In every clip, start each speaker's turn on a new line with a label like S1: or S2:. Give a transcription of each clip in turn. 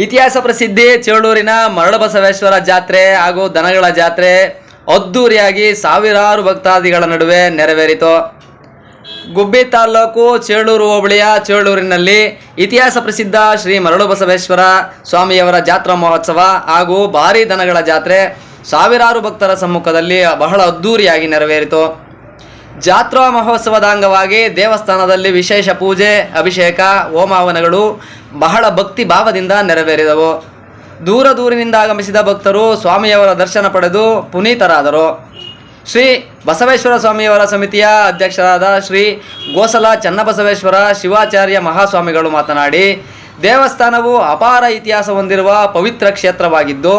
S1: ಇತಿಹಾಸ ಪ್ರಸಿದ್ಧಿ ಚೇಳೂರಿನ ಮರಳಬಸವೇಶ್ವರ ಜಾತ್ರೆ ಹಾಗೂ ದನಗಳ ಜಾತ್ರೆ ಅದ್ದೂರಿಯಾಗಿ ಸಾವಿರಾರು ಭಕ್ತಾದಿಗಳ ನಡುವೆ ನೆರವೇರಿತು. ಗುಬ್ಬಿ ತಾಲೂಕು ಚೇಳೂರು ಹೋಬಳಿಯ ಚೇಳೂರಿನಲ್ಲಿ ಇತಿಹಾಸ ಪ್ರಸಿದ್ಧ ಶ್ರೀ ಮರಳಬಸವೇಶ್ವರ ಸ್ವಾಮಿಯವರ ಜಾತ್ರಾ ಮಹೋತ್ಸವ ಹಾಗೂ ಭಾರೀ ದನಗಳ ಜಾತ್ರೆ ಸಾವಿರಾರು ಭಕ್ತರ ಸಮ್ಮುಖದಲ್ಲಿ ಬಹಳ ಅದ್ದೂರಿಯಾಗಿ ನೆರವೇರಿತು. ಜಾತ್ರಾ ಮಹೋತ್ಸವದ ಅಂಗವಾಗಿ ದೇವಸ್ಥಾನದಲ್ಲಿ ವಿಶೇಷ ಪೂಜೆ, ಅಭಿಷೇಕ, ಹೋಮಹವನಗಳು ಬಹಳ ಭಕ್ತಿ ಭಾವದಿಂದ ನೆರವೇರಿದವು. ದೂರದಿಂದ ಆಗಮಿಸಿದ ಭಕ್ತರು ಸ್ವಾಮಿಯವರ ದರ್ಶನ ಪಡೆದು ಪುನೀತರಾದರು. ಶ್ರೀ ಬಸವೇಶ್ವರ ಸ್ವಾಮಿಯವರ ಸಮಿತಿಯ ಅಧ್ಯಕ್ಷರಾದ ಶ್ರೀ ಗೋಸಲ ಚನ್ನಬಸವೇಶ್ವರ ಶಿವಾಚಾರ್ಯ ಮಹಾಸ್ವಾಮಿಗಳು ಮಾತನಾಡಿ, ದೇವಸ್ಥಾನವು ಅಪಾರ ಇತಿಹಾಸ ಹೊಂದಿರುವ ಪವಿತ್ರ ಕ್ಷೇತ್ರವಾಗಿದ್ದು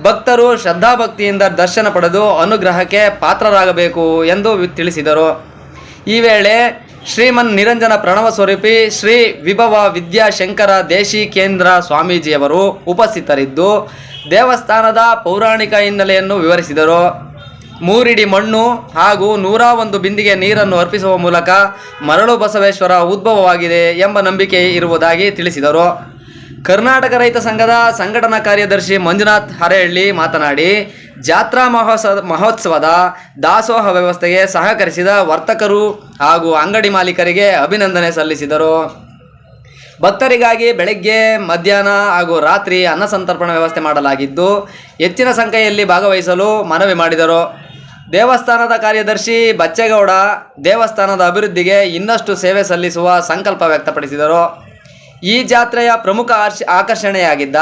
S1: ಭಕ್ತರು ಶ್ರದ್ಧಾಭಕ್ತಿಯಿಂದ ದರ್ಶನ ಪಡೆದು ಅನುಗ್ರಹಕ್ಕೆ ಪಾತ್ರರಾಗಬೇಕು ಎಂದು ತಿಳಿಸಿದರು. ಈ ವೇಳೆ ಶ್ರೀಮನ್ ನಿರಂಜನ ಪ್ರಣವ ಸ್ವರೂಪಿ ಶ್ರೀ ವಿಭವ ವಿದ್ಯಾಶಂಕರ ದೇಶಿ ಕೇಂದ್ರ ಸ್ವಾಮೀಜಿಯವರು ಉಪಸ್ಥಿತರಿದ್ದು ದೇವಸ್ಥಾನದ ಪೌರಾಣಿಕ ಹಿನ್ನೆಲೆಯನ್ನು ವಿವರಿಸಿದರು. 3 ಇಡಿ ಮಣ್ಣು ಹಾಗೂ 101 ಬಿಂದಿಗೆ ನೀರನ್ನು ಅರ್ಪಿಸುವ ಮೂಲಕ ಮರಳು ಬಸವೇಶ್ವರ ಉದ್ಭವವಾಗಿದೆ ಎಂಬ ನಂಬಿಕೆ ಇರುವುದಾಗಿ ತಿಳಿಸಿದರು. ಕರ್ನಾಟಕ ರೈತ ಸಂಘದ ಸಂಘಟನಾ ಕಾರ್ಯದರ್ಶಿ ಮಂಜುನಾಥ್ ಹರೇಹಳ್ಳಿ ಮಾತನಾಡಿ, ಜಾತ್ರಾ ಮಹೋತ್ಸವದ ದಾಸೋಹ ವ್ಯವಸ್ಥೆಗೆ ಸಹಕರಿಸಿದ ವರ್ತಕರು ಹಾಗೂ ಅಂಗಡಿ ಮಾಲೀಕರಿಗೆ ಅಭಿನಂದನೆ ಸಲ್ಲಿಸಿದರು. ಭಕ್ತರಿಗಾಗಿ ಬೆಳಗ್ಗೆ, ಮಧ್ಯಾಹ್ನ ಹಾಗೂ ರಾತ್ರಿ ಅನ್ನ ಸಂತರ್ಪಣಾ ವ್ಯವಸ್ಥೆ ಮಾಡಲಾಗಿದ್ದು ಹೆಚ್ಚಿನ ಸಂಖ್ಯೆಯಲ್ಲಿ ಭಾಗವಹಿಸಲು ಮನವಿ ಮಾಡಿದರು. ದೇವಸ್ಥಾನದ ಕಾರ್ಯದರ್ಶಿ ಬಚ್ಚೇಗೌಡ ದೇವಸ್ಥಾನದ ಅಭಿವೃದ್ಧಿಗೆ ಇನ್ನಷ್ಟು ಸೇವೆ ಸಲ್ಲಿಸುವ ಸಂಕಲ್ಪ ವ್ಯಕ್ತಪಡಿಸಿದರು. ಈ ಜಾತ್ರೆಯ ಪ್ರಮುಖ ಆಕರ್ಷಣೆಯಾಗಿದ್ದ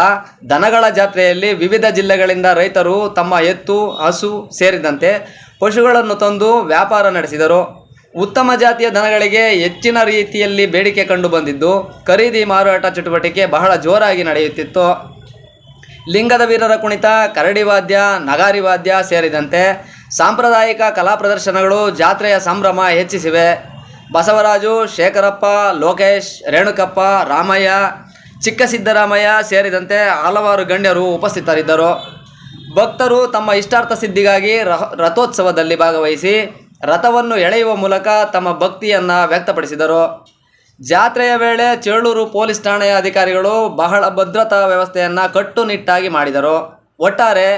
S1: ದನಗಳ ಜಾತ್ರೆಯಲ್ಲಿ ವಿವಿಧ ಜಿಲ್ಲೆಗಳಿಂದ ರೈತರು ತಮ್ಮ ಎತ್ತು, ಹಸು ಸೇರಿದಂತೆ ಪಶುಗಳನ್ನು ತಂದು ವ್ಯಾಪಾರ ನಡೆಸಿದರು. ಉತ್ತಮ ಜಾತಿಯ ದನಗಳಿಗೆ ಹೆಚ್ಚಿನ ರೀತಿಯಲ್ಲಿ ಬೇಡಿಕೆ ಕಂಡು ಬಂದಿದ್ದು ಖರೀದಿ ಮಾರಾಟ ಚಟುವಟಿಕೆ ಬಹಳ ಜೋರಾಗಿ ನಡೆಯುತ್ತಿತ್ತು. ಲಿಂಗದ ವೀರರ ಕುಣಿತ, ಕರಡಿ ವಾದ್ಯ, ನಗಾರಿ ವಾದ್ಯ ಸೇರಿದಂತೆ ಸಾಂಪ್ರದಾಯಿಕ ಕಲಾ ಪ್ರದರ್ಶನಗಳು ಜಾತ್ರೆಯ ಸಂಭ್ರಮ ಹೆಚ್ಚಿಸಿವೆ. ಬಸವರಾಜು, ಶೇಖರಪ್ಪ, ಲೋಕೇಶ್, ರೇಣುಕಪ್ಪ, ರಾಮಯ್ಯ, ಚಿಕ್ಕಸಿದ್ದರಾಮಯ್ಯ ಸೇರಿದಂತೆ ಹಲವಾರು ಗಣ್ಯರು ಉಪಸ್ಥಿತರಿದ್ದರು. ಭಕ್ತರು ತಮ್ಮ ಇಷ್ಟಾರ್ಥ ಸಿದ್ಧಿಗಾಗಿ ರಥೋತ್ಸವದಲ್ಲಿ ಭಾಗವಹಿಸಿ ರಥವನ್ನು ಎಳೆಯುವ ಮೂಲಕ ತಮ್ಮ ಭಕ್ತಿಯನ್ನು ವ್ಯಕ್ತಪಡಿಸಿದರು. ಜಾತ್ರೆಯ ವೇಳೆ ಚೇಳೂರು ಪೊಲೀಸ್ ಠಾಣೆಯ ಅಧಿಕಾರಿಗಳು ಬಹಳ ಭದ್ರತಾ ವ್ಯವಸ್ಥೆಯನ್ನು ಕಟ್ಟುನಿಟ್ಟಾಗಿ ಮಾಡಿದರು. ಒಟ್ಟಾರೆ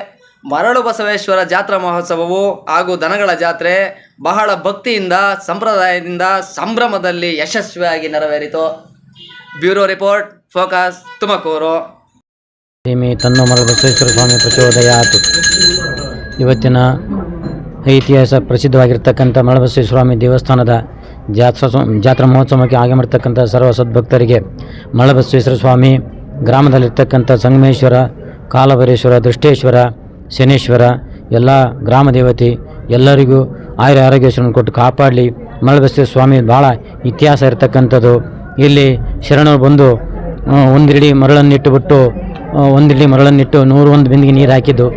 S1: ಮರಳು ಬಸವೇಶ್ವರ ಜಾತ್ರಾ ಮಹೋತ್ಸವವು ಹಾಗೂ ದನಗಳ ಜಾತ್ರೆ ಬಹಳ ಭಕ್ತಿಯಿಂದ, ಸಂಪ್ರದಾಯದಿಂದ, ಸಂಭ್ರಮದಲ್ಲಿ ಯಶಸ್ವಿಯಾಗಿ ನೆರವೇರಿತು. Bureau report, focus, Tumakuru.
S2: ತನ್ನ ಮರಳು ಬಸವೇಶ್ವರ ಸ್ವಾಮಿ ಪ್ರಚೋದಯಾತು. ಇವತ್ತಿನ ಇತಿಹಾಸ ಪ್ರಸಿದ್ಧವಾಗಿರ್ತಕ್ಕಂಥ ಮರಳಬಸವೇಶ್ವರ ಸ್ವಾಮಿ ದೇವಸ್ಥಾನದ ಜಾತ್ರಾ ಮಹೋತ್ಸವಕ್ಕೆ ಆಗಮಿರ್ತಕ್ಕಂಥ ಸರ್ವ ಸದ್ಭಕ್ತರಿಗೆ ಮರಳಬಸವೇಶ್ವರ ಸ್ವಾಮಿ ಗ್ರಾಮದಲ್ಲಿರ್ತಕ್ಕಂಥ ಸಂಗಮೇಶ್ವರ, ಕಾಲಭೈರೇಶ್ವರ, ದೃಷ್ಟೇಶ್ವರ, ಶನೇಶ್ವರ ಎಲ್ಲ ಗ್ರಾಮ ದೇವತೆ ಎಲ್ಲರಿಗೂ ಆರೋಗ್ಯವನ್ನು ಕೊಟ್ಟು ಕಾಪಾಡಲಿ. ಮರಳಬಸವೇಶ್ವರ ಸ್ವಾಮಿ ಭಾಳ ಇತಿಹಾಸ ಇರತಕ್ಕಂಥದ್ದು. ಇಲ್ಲಿ ಶರಣರು ಬಂದು 1 ಇಡಿ ಮರಳನ್ನಿಟ್ಟುಬಿಟ್ಟು 1 ಇಡಿ ಮರಳನ್ನಿಟ್ಟು 101 ಬಿಂದಿಗೆ ನೀರು ಹಾಕಿದ್ದು.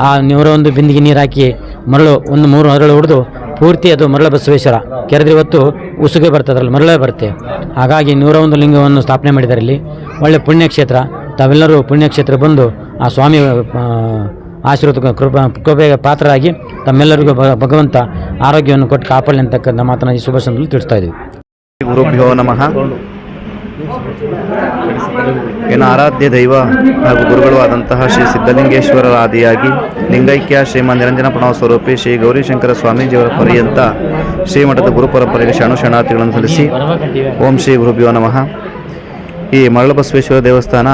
S2: ಆ 101 ಬಿಂದಿಗೆ ನೀರು ಹಾಕಿ ಮರಳು 3 ಮರಳು ಹೊಡೆದು ಪೂರ್ತಿ ಅದು ಮರಳ ಬಸವೇಶ್ವರ ಕೆರೆದ್ರೆ ಇವತ್ತು ಉಸುಗೆ ಬರ್ತದ್ರಲ್ಲಿ ಮರಳೇ ಬರುತ್ತೆ. ಹಾಗಾಗಿ 101 ಲಿಂಗವನ್ನು ಸ್ಥಾಪನೆ ಮಾಡಿದ್ದಾರೆ. ಇಲ್ಲಿ ಒಳ್ಳೆ ಪುಣ್ಯಕ್ಷೇತ್ರ. ತಾವೆಲ್ಲರೂ ಪುಣ್ಯಕ್ಷೇತ್ರ ಬಂದು ಆ ಸ್ವಾಮಿ ಆಶೀರ್ವಾದ ಕೃಪೆಗೆ ಪಾತ್ರರಾಗಿ ತಮ್ಮೆಲ್ಲರಿಗೂ ಭಗವಂತ ಆರೋಗ್ಯವನ್ನು ಕೊಟ್ಟು ಕಾಪಾಡಲಿ ಅಂತಕ್ಕಂಥ ಮಾತನ್ನು ಈ ಶುಭ ಸಂದರ್ಭದಲ್ಲಿ ತಿಳಿಸ್ತಾ ಇದ್ದೀವಿ.
S3: ಗುರುಭ್ಯೋ ನಮಃ. ಏನು ಆರಾಧ್ಯ ದೈವ ಹಾಗೂ ಗುರುಗಳು ಆದಂತಹ ಶ್ರೀ ಸಿದ್ಧಲಿಂಗೇಶ್ವರರ ಆದಿಯಾಗಿ ಲಿಂಗೈಕ್ಯ ಶ್ರೀಮನ್ ನಿರಂಜನ ಪ್ರಣವ ಸ್ವರೂಪಿ ಶ್ರೀ ಗೌರಿಶಂಕರ ಸ್ವಾಮೀಜಿಯವರ ಪರ್ಯಂತ ಶ್ರೀಮಠದ ಗುರು ಪರಂಪರೆಗೆ ಶರಣಾರ್ಥಿಗಳನ್ನು ಸಲ್ಲಿಸಿ ಓಂ ಶ್ರೀ ಗುರುಭ್ಯೋ ನಮಃ. ಈ ಮರಳಬಸವೇಶ್ವರ ದೇವಸ್ಥಾನ,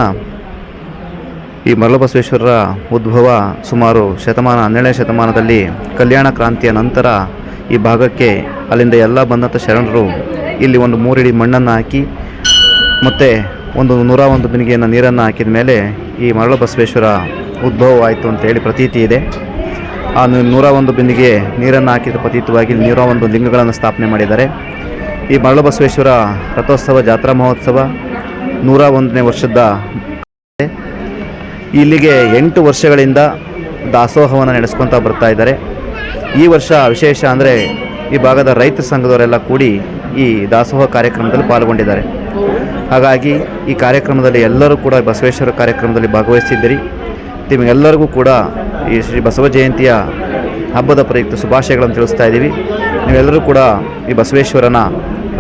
S3: ಈ ಮರಳಬಸವೇಶ್ವರರ ಉದ್ಭವ ಸುಮಾರು 12ನೇ ಶತಮಾನದಲ್ಲಿ ಕಲ್ಯಾಣ ಕ್ರಾಂತಿಯ ನಂತರ ಈ ಭಾಗಕ್ಕೆ ಅಲ್ಲಿಂದ ಎಲ್ಲ ಬಂದಂಥ ಶರಣರು ಇಲ್ಲಿ ಒಂದು 3 ಇಡಿ ಮಣ್ಣನ್ನು ಹಾಕಿ ಮತ್ತು ಒಂದು 101 ಬಿಂದಿಗೆಯನ್ನು ನೀರನ್ನು ಹಾಕಿದ ಮೇಲೆ ಈ ಮರಳಬಸವೇಶ್ವರ ಉದ್ಭವವಾಯಿತು ಅಂತೇಳಿ ಪ್ರತೀತಿ ಇದೆ. ಆ 101 ಬಿಂದಿಗೆ ನೀರನ್ನು ಹಾಕಿದ ಪ್ರತೀತವಾಗಿ 101 ಲಿಂಗಗಳನ್ನು ಸ್ಥಾಪನೆ ಮಾಡಿದ್ದಾರೆ. ಈ ಮರಳಬಸವೇಶ್ವರ ರಥೋತ್ಸವ ಜಾತ್ರಾ ಮಹೋತ್ಸವ 101ನೇ ವರ್ಷದ ಇಲ್ಲಿಗೆ 8 ವರ್ಷಗಳಿಂದ ದಾಸೋಹವನ್ನು ನಡೆಸ್ಕೊತಾ ಬರ್ತಾ ಇದ್ದಾರೆ. ಈ ವರ್ಷ ವಿಶೇಷ ಅಂದರೆ ಈ ಭಾಗದ ರೈತ ಸಂಘದವರೆಲ್ಲ ಕೂಡಿ ಈ ದಾಸೋಹ ಕಾರ್ಯಕ್ರಮದಲ್ಲಿ ಪಾಲ್ಗೊಂಡಿದ್ದಾರೆ. ಹಾಗಾಗಿ ಈ ಕಾರ್ಯಕ್ರಮದಲ್ಲಿ ಎಲ್ಲರೂ ಕೂಡ ಬಸವೇಶ್ವರ ಕಾರ್ಯಕ್ರಮದಲ್ಲಿ ಭಾಗವಹಿಸಿದ್ದೀರಿ. ನಿಮಗೆಲ್ಲರಿಗೂ ಕೂಡ ಈ ಶ್ರೀ ಬಸವ ಜಯಂತಿಯ ಹಬ್ಬದ ಪ್ರಯುಕ್ತ ಶುಭಾಶಯಗಳನ್ನು ತಿಳಿಸ್ತಾ ಇದ್ದೀವಿ. ನೀವೆಲ್ಲರೂ ಕೂಡ ಈ ಬಸವೇಶ್ವರನ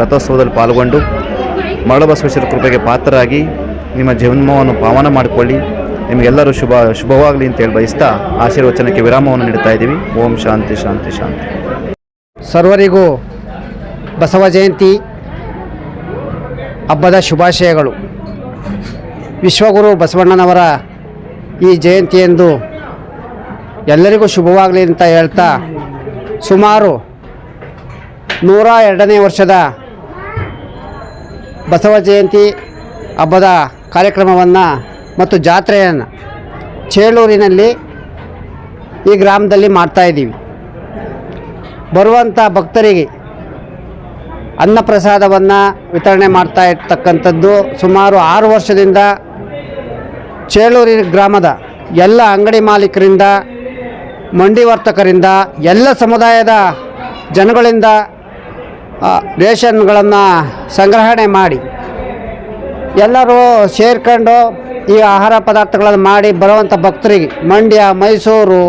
S3: ರಥೋತ್ಸವದಲ್ಲಿ ಪಾಲ್ಗೊಂಡು ಮರಳಬಸವೇಶ್ವರ ಕೃಪೆಗೆ ಪಾತ್ರರಾಗಿ ನಿಮ್ಮ ಜನ್ಮವನ್ನು ಪಾವನ ಮಾಡಿಕೊಳ್ಳಿ. ನಿಮಗೆಲ್ಲರೂ ಶುಭವಾಗಲಿ ಅಂತೇಳಿ ಬಯಸ್ತಾ ಆಶೀರ್ವಚನಕ್ಕೆ ವಿರಾಮವನ್ನು ನೀಡ್ತಾ ಇದ್ದೀವಿ. ಓಂ ಶಾಂತಿ ಶಾಂತಿ ಶಾಂತಿ.
S4: ಸರ್ವರಿಗೂ ಬಸವ ಜಯಂತಿ ಹಬ್ಬದ ಶುಭಾಶಯಗಳು. ವಿಶ್ವಗುರು ಬಸವಣ್ಣನವರ ಈ ಜಯಂತಿಯಂದು ಎಲ್ಲರಿಗೂ ಶುಭವಾಗಲಿ ಅಂತ ಹೇಳ್ತಾ, ಸುಮಾರು 102ನೇ ವರ್ಷದ ಬಸವ ಜಯಂತಿ ಹಬ್ಬದ ಕಾರ್ಯಕ್ರಮವನ್ನು ಮತ್ತು ಜಾತ್ರೆಯನ್ನು ಚೇಳೂರಿನಲ್ಲಿ ಈ ಗ್ರಾಮದಲ್ಲಿ ಮಾಡ್ತಾಯಿದ್ದೀವಿ. ಬರುವಂಥ ಭಕ್ತರಿಗೆ ಅನ್ನಪ್ರಸಾದವನ್ನು ವಿತರಣೆ ಮಾಡ್ತಾ ಇರ್ತಕ್ಕಂಥದ್ದು ಸುಮಾರು 6 ವರ್ಷದಿಂದ ಚೇಳೂರಿನ ಗ್ರಾಮದ ಎಲ್ಲ ಅಂಗಡಿ ಮಾಲೀಕರಿಂದ, ಮಂಡಿ ವರ್ತಕರಿಂದ, ಎಲ್ಲ ಸಮುದಾಯದ ಜನಗಳಿಂದ ರೇಷನ್ಗಳನ್ನು ಸಂಗ್ರಹಣೆ ಮಾಡಿ ಎಲ್ಲರೂ ಸೇರ್ಕೊಂಡು ಈ ಆಹಾರ ಪದಾರ್ಥಗಳನ್ನು ಮಾಡಿ ಬರುವಂಥ ಭಕ್ತರಿಗೆ ಮಂಡ್ಯ, ಮೈಸೂರು,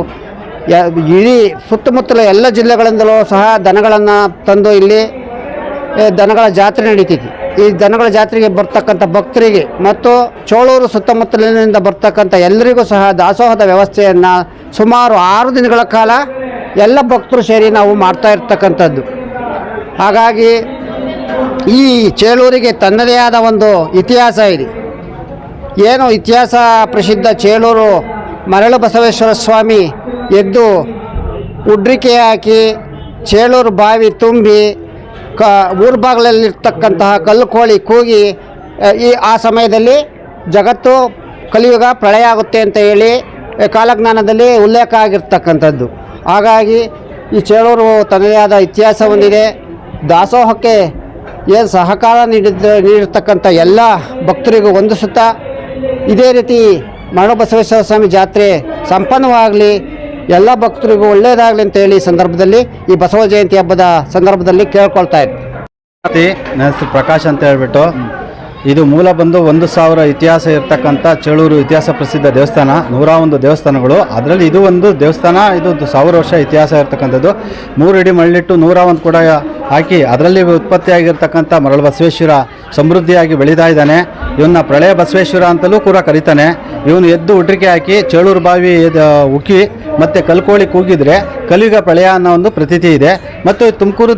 S4: ಇಡೀ ಸುತ್ತಮುತ್ತಲ ಎಲ್ಲ ಜಿಲ್ಲೆಗಳಿಂದಲೂ ಸಹ ದನಗಳನ್ನು ತಂದು ಇಲ್ಲಿ ದನಗಳ ಜಾತ್ರೆ ನಡೀತೈತಿ. ಈ ದನಗಳ ಜಾತ್ರೆಗೆ ಬರ್ತಕ್ಕಂಥ ಭಕ್ತರಿಗೆ ಮತ್ತು ಚೋಳೂರು ಸುತ್ತಮುತ್ತಲಿನಿಂದ ಬರ್ತಕ್ಕಂಥ ಎಲ್ಲರಿಗೂ ಸಹ ದಾಸೋಹದ ವ್ಯವಸ್ಥೆಯನ್ನು ಸುಮಾರು 6 ದಿನಗಳ ಕಾಲ ಎಲ್ಲ ಭಕ್ತರು ಸೇರಿ ನಾವು ಮಾಡ್ತಾ ಇರ್ತಕ್ಕಂಥದ್ದು. ಹಾಗಾಗಿ ಈ ಚೇಳೂರಿಗೆ ತನ್ನದೇ ಆದ ಒಂದು ಇತಿಹಾಸ ಇದೆ. ಏನು ಇತಿಹಾಸ ಪ್ರಸಿದ್ಧ ಚೇಳೂರು ಮರಳು ಬಸವೇಶ್ವರ ಸ್ವಾಮಿ ಎದ್ದು ಉಡ್ರಿಕೆ ಹಾಕಿ ಚೇಳೂರು ಬಾವಿ ತುಂಬಿ ಊರು ಬಾಗಿಲಲ್ಲಿರ್ತಕ್ಕಂತಹ ಕಲ್ಲು ಕೋಳಿ ಕೂಗಿ ಆ ಸಮಯದಲ್ಲಿ ಜಗತ್ತು ಕಲಿಯುಗ ಪ್ರಳಯ ಆಗುತ್ತೆ ಅಂತ ಹೇಳಿ ಕಾಲಜ್ಞಾನದಲ್ಲಿ ಉಲ್ಲೇಖ ಆಗಿರ್ತಕ್ಕಂಥದ್ದು. ಹಾಗಾಗಿ ಈ ಚೇಳೂರು ತನ್ನದೇ ಆದ ಇತಿಹಾಸ ಹೊಂದಿದೆ. ದಾಸೋಹಕ್ಕೆ ಏನು ಸಹಕಾರ ನೀಡಿರ್ತಕ್ಕಂಥ ಎಲ್ಲ ಭಕ್ತರಿಗೂ ವಂದಿಸುತ್ತಾ ಇದೇ ರೀತಿ ಮರಳು ಬಸವೇಶ್ವರ ಸ್ವಾಮಿ ಜಾತ್ರೆ ಸಂಪನ್ನವಾಗಲಿ, ಎಲ್ಲ ಭಕ್ತರಿಗೂ ಒಳ್ಳೆಯದಾಗಲಿ ಅಂತ ಹೇಳಿ ಸಂದರ್ಭದಲ್ಲಿ ಈ ಬಸವ ಜಯಂತಿ ಹಬ್ಬದ ಸಂದರ್ಭದಲ್ಲಿ ಕೇಳ್ಕೊಳ್ತಾ ಇದ್ದೆ.
S5: ನನ್ನ ಹೆಸರು ಪ್ರಕಾಶ್ ಅಂತ ಹೇಳ್ಬಿಟ್ಟು, ಇದು ಮೂಲ ಬಂದು 1000 ಇತಿಹಾಸ ಇರ್ತಕ್ಕಂಥ ಚೇಳೂರು ಇತಿಹಾಸ ಪ್ರಸಿದ್ಧ ದೇವಸ್ಥಾನ. 101 ದೇವಸ್ಥಾನಗಳು, ಅದರಲ್ಲಿ ಇದು ಒಂದು ದೇವಸ್ಥಾನ. ಇದು 1000 ವರ್ಷ ಇತಿಹಾಸ ಇರ್ತಕ್ಕಂಥದ್ದು. 3 ಅಡಿ ಮಣ್ಣಿಟ್ಟು 101 ಕೂಡ ಹಾಕಿ ಅದರಲ್ಲಿ ಉತ್ಪತ್ತಿಯಾಗಿರ್ತಕ್ಕಂಥ ಮರಳು ಬಸವೇಶ್ವರ ಸಮೃದ್ಧಿಯಾಗಿ ಬೆಳೀತಾ ಇದ್ದಾನೆ. ಇವನ್ನ ಪ್ರಳಯ ಬಸವೇಶ್ವರ ಅಂತಲೂ ಕೂಡ ಕರೀತಾನೆ. ಇವನು ಎದ್ದು ಉಡ್ರಿಕೆ ಹಾಕಿ ಚೇಳೂರು ಬಾವಿ ಉಕ್ಕಿ ಮತ್ತು ಕಲ್ಕೋಳಿ ಕೂಗಿದ್ರೆ ಕಲಿಯುಗ ಪ್ರಳಯ ಅನ್ನೋ ಒಂದು ಪ್ರತೀತಿ ಇದೆ. ಮತ್ತು ತುಮಕೂರು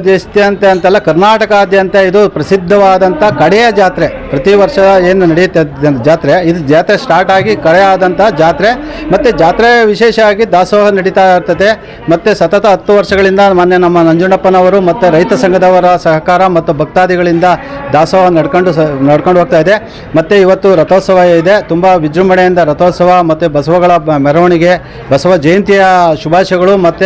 S5: ದೇಶಾದ್ಯಂತ ಅಂತಲ್ಲ, ಕರ್ನಾಟಕಾದ್ಯಂತ ಇದು ಪ್ರಸಿದ್ಧವಾದಂಥ ಕಡೆಯ ಜಾತ್ರೆ. ಪ್ರತಿ ವರ್ಷ ಏನು ನಡೆಯುತ್ತೆ ಜಾತ್ರೆ, ಇದು ಜಾತ್ರೆ ಸ್ಟಾರ್ಟ್ ಆಗಿ ಕಡೆ ಆದಂಥ ಜಾತ್ರೆ. ಮತ್ತು ಜಾತ್ರೆ ವಿಶೇಷವಾಗಿ ದಾಸೋಹ ನಡೀತಾ ಇರ್ತದೆ. ಮತ್ತು ಸತತ 10 ವರ್ಷಗಳಿಂದ ಮೊನ್ನೆ ನಮ್ಮ ನಂಜುಂಡಪ್ಪನವರು ಮತ್ತು ರೈತ ಸಂಘದವರ ಸಹಕಾರ ಮತ್ತು ಭಕ್ತಾದಿಗಳಿಂದ ದಾಸೋಹ ನಡ್ಕೊಂಡು ಹೋಗ್ತಾ ಇದೆ. ಮತ್ತು ಇವತ್ತು ರಥೋತ್ಸವ ಇದೆ. ತುಂಬ ವಿಜೃಂಭಣೆಯಿಂದ ರಥೋತ್ಸವ ಮತ್ತು ಬಸವಗಳ ಮೆರವಣಿಗೆ, ಬಸವ ಜಯಂತಿಯ ಶುಭಾಶಯಗಳು ಮತ್ತು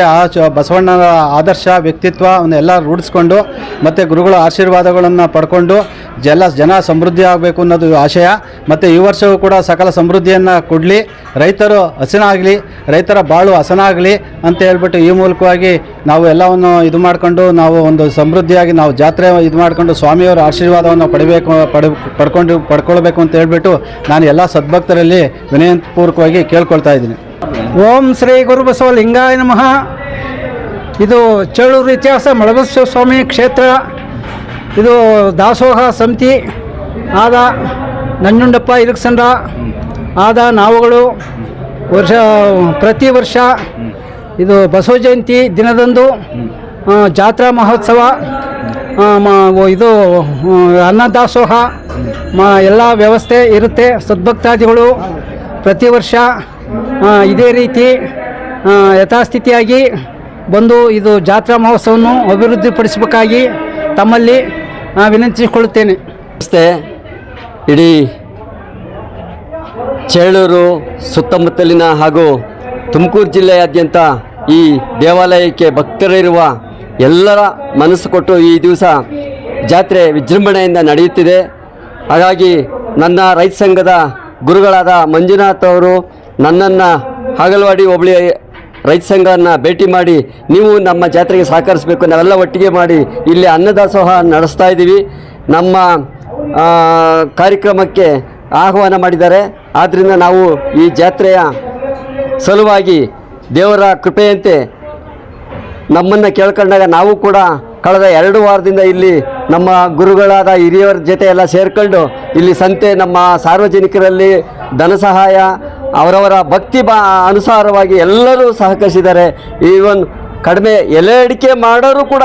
S5: ಬಸವಣ್ಣನ ಆದರ್ಶ ವ್ಯಕ್ತಿತ್ವವನ್ನು ಎಲ್ಲ ರೂಢಿಸ್ಕೊಂಡು ಮತ್ತು ಗುರುಗಳ ಆಶೀರ್ವಾದಗಳನ್ನು ಪಡ್ಕೊಂಡು ಜನ ಸಮೃದ್ಧಿ ಆಗಬೇಕು ಅನ್ನೋದು ಆಶಯ. ಮತ್ತು ಈ ವರ್ಷವೂ ಕೂಡ ಸಕಲ ಸಮೃದ್ಧಿಯನ್ನು ಕೊಡಲಿ, ರೈತರು ಹಸನಾಗಲಿ, ರೈತರ ಬಾಳು ಹಸನಾಗಲಿ ಅಂತ ಹೇಳ್ಬಿಟ್ಟು ಈ ಮೂಲಕವಾಗಿ ನಾವು ಎಲ್ಲವನ್ನು ಇದು ಮಾಡಿಕೊಂಡು ನಾವು ಒಂದು ಸಮೃದ್ಧಿಯಾಗಿ ನಾವು ಜಾತ್ರೆ ಇದು ಮಾಡಿಕೊಂಡು ಸ್ವಾಮಿಯವರ ಆಶೀರ್ವಾದವನ್ನು ಪಡ್ಕೊಳ್ಬೇಕು ಅಂತ ಹೇಳ್ಬಿಟ್ಟು ನಾನು ಎಲ್ಲ ಸದ್ಭಕ್ತರಲ್ಲಿ ವಿನಯಪೂರ್ವಕವಾಗಿ ಕೇಳ್ಕೊಳ್ತಾ ಇದ್ದೀನಿ.
S4: ಓಂ ಶ್ರೀ ಗುರು ಬಸವ ಲಿಂಗಾಯ ನಮಃ. ಇದು ಚೇಳೂರು ಇತಿಹಾಸ ಮರಳಬಸವೇಶ್ವರ ಸ್ವಾಮಿ ಕ್ಷೇತ್ರ. ಇದು ದಾಸೋಹ ಸಮಿತಿ ಆದ ನಂಜುಂಡಪ್ಪ ಇಲಕ್ಸಂದ್ರ ಆದ ನಾವುಗಳು ಪ್ರತಿ ವರ್ಷ ಇದು ಬಸವ ಜಯಂತಿ ದಿನದಂದು ಜಾತ್ರಾ ಮಹೋತ್ಸವ, ಇದು ಅನ್ನದಾಸೋಹ ಎಲ್ಲ ವ್ಯವಸ್ಥೆ ಇರುತ್ತೆ. ಸದ್ಭಕ್ತಾದಿಗಳು ಪ್ರತಿ ವರ್ಷ ಇದೇ ರೀತಿ ಯಥಾಸ್ಥಿತಿಯಾಗಿ ಬಂದು ಇದು ಜಾತ್ರಾ ಮಹೋತ್ಸವವನ್ನು ಅಭಿವೃದ್ಧಿಪಡಿಸಬೇಕಾಗಿ ತಮ್ಮಲ್ಲಿ ವಿನಂತಿಸಿಕೊಳ್ಳುತ್ತೇನೆ.
S6: ನಮಸ್ತೆ. ಇಡೀ ಚೇಳೂರು ಸುತ್ತಮುತ್ತಲಿನ ಹಾಗೂ ತುಮಕೂರು ಜಿಲ್ಲೆಯಾದ್ಯಂತ ಈ ದೇವಾಲಯಕ್ಕೆ ಭಕ್ತರಿರುವ ಎಲ್ಲರ ಮನಸ್ಸು ಕೊಟ್ಟು ಈ ದಿವಸ ಜಾತ್ರೆ ವಿಜೃಂಭಣೆಯಿಂದ ನಡೆಯುತ್ತಿದೆ. ಹಾಗಾಗಿ ನನ್ನ ರೈತ ಸಂಘದ ಗುರುಗಳಾದ ಮಂಜುನಾಥ್ ಅವರು ನನ್ನನ್ನು ಹಾಗಲವಾಡಿ ಹೋಬಳಿ ರೈತ ಸಂಘವನ್ನು ಭೇಟಿ ಮಾಡಿ ನೀವು ನಮ್ಮ ಜಾತ್ರೆಗೆ ಸಹಕರಿಸಬೇಕು, ನಾವೆಲ್ಲ ಒಟ್ಟಿಗೆ ಮಾಡಿ ಇಲ್ಲಿ ಅನ್ನದಾಸೋಹ ನಡೆಸ್ತಾ ಇದ್ದೀವಿ. ನಮ್ಮ ಕಾರ್ಯಕ್ರಮಕ್ಕೆ ಆಹ್ವಾನ ಮಾಡಿದ್ದಾರೆ. ಆದ್ದರಿಂದ ನಾವು ಈ ಜಾತ್ರೆಯ ಸಲುವಾಗಿ ದೇವರ ಕೃಪೆಯಂತೆ ನಮ್ಮನ್ನು ಕೇಳ್ಕೊಂಡಾಗ ನಾವು ಕೂಡ ಕಳೆದ 2 ವಾರದಿಂದ ಇಲ್ಲಿ ನಮ್ಮ ಗುರುಗಳಾದ ಹಿರಿಯರ ಜೊತೆ ಎಲ್ಲ ಸೇರಿಕೊಂಡು ಇಲ್ಲಿ ಸಂತೆ ನಮ್ಮ ಸಾರ್ವಜನಿಕರಲ್ಲಿ ಧನ ಸಹಾಯ ಅವರವರ ಭಕ್ತಿ ಅನುಸಾರವಾಗಿ ಎಲ್ಲರೂ ಸಹಕರಿಸಿದ್ದಾರೆ. ಈವನ್ ಕಡಿಮೆ ಎಲೆ ಅಡಿಕೆ ಮಾಡೋರು ಕೂಡ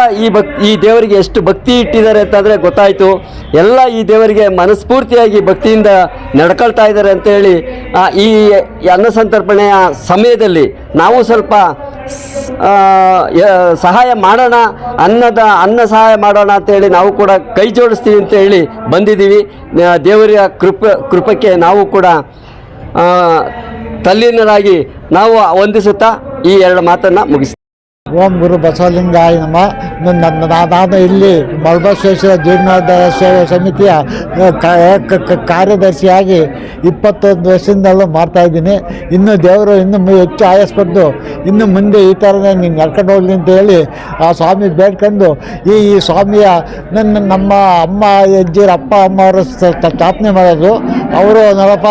S6: ಈ ದೇವರಿಗೆ ಎಷ್ಟು ಭಕ್ತಿ ಇಟ್ಟಿದ್ದಾರೆ ಅಂತಂದರೆ ಗೊತ್ತಾಯಿತು. ಎಲ್ಲ ಈ ದೇವರಿಗೆ ಮನಸ್ಫೂರ್ತಿಯಾಗಿ ಭಕ್ತಿಯಿಂದ ನಡ್ಕೊಳ್ತಾ ಇದ್ದಾರೆ ಅಂತೇಳಿ ಈ ಅನ್ನಸಂತರ್ಪಣೆಯ ಸಮಯದಲ್ಲಿ ನಾವು ಸ್ವಲ್ಪ ಸಹಾಯ ಮಾಡೋಣ, ಅನ್ನ ಸಹಾಯ ಮಾಡೋಣ ಅಂತೇಳಿ ನಾವು ಕೂಡ ಕೈ ಜೋಡಿಸ್ತೀವಿ ಅಂತೇಳಿ ಬಂದಿದ್ದೀವಿ. ದೇವರ ಕೃಪಕ್ಕೆ ನಾವು ಕೂಡ ತಲ್ಲೀನರಾಗಿ ನಾವು ವಂದಿಸುತ್ತಾ ಈ ಎರಡು ಮಾತನ್ನು ಮುಗಿಸ್ತೀವಿ.
S7: ಓಂ ಗುರು ಬಸವಲಿಂಗಾಯ ನಾನು ಇಲ್ಲಿ ಮಲಬಸವೇಶ್ವರ ಜೀರ್ಣೋದ್ಧಾರ ಸೇವೆ ಸಮಿತಿಯ ಕಾರ್ಯದರ್ಶಿಯಾಗಿ 21 ವರ್ಷದಿಂದಲೂ ಮಾಡ್ತಾಯಿದ್ದೀನಿ. ಇನ್ನು ದೇವರು ಇನ್ನೂ ಹೆಚ್ಚು ಆಯಸ್ಪಟ್ಟು ಇನ್ನು ಮುಂದೆ ಈ ಥರನೇ ನೀನು ನಡ್ಕೊಂಡು ಹೋಗಲಿ ಅಂತ ಹೇಳಿ ಆ ಸ್ವಾಮಿ ಬೇಡ್ಕೊಂಡು ಈ ಸ್ವಾಮಿಯ ನಮ್ಮ ಅಮ್ಮ ಅಜ್ಜಿರ ಅಪ್ಪ ಅಮ್ಮವರು ಸ್ಥಾಪನೆ ಮಾಡೋದು. ಅವರು ನೋಡಪ್ಪ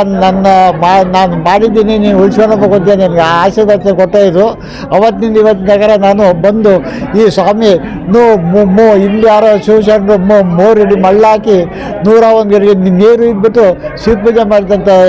S7: ನಾನು ಮಾಡಿದ್ದೀನಿ, ನೀನು ಉಳಿಸ್ಕೊಂಡು ಹೋಗ್ತೀನಿ, ನನಗೆ ಆಶೀರ್ವಾದ ಕೊಟ್ಟಿದ್ರು. ಅವತ್ತಿನಿಂದ ಇವತ್ತಿನ ನಾನು ಬಂದು ಈ ಸ್ವಾಮಿ ಇಲ್ಲಿ ಯಾರೋ ಶಿವಶರಣರು 3 ಅಡಿ ಮಳ್ಳಾಕಿ 101 ಗಡಿಗೆ ನೀರು ಇದ್ಬಿಟ್ಟು ಶಿವ ಪೂಜೆ ಮಾಡಿದಂಥ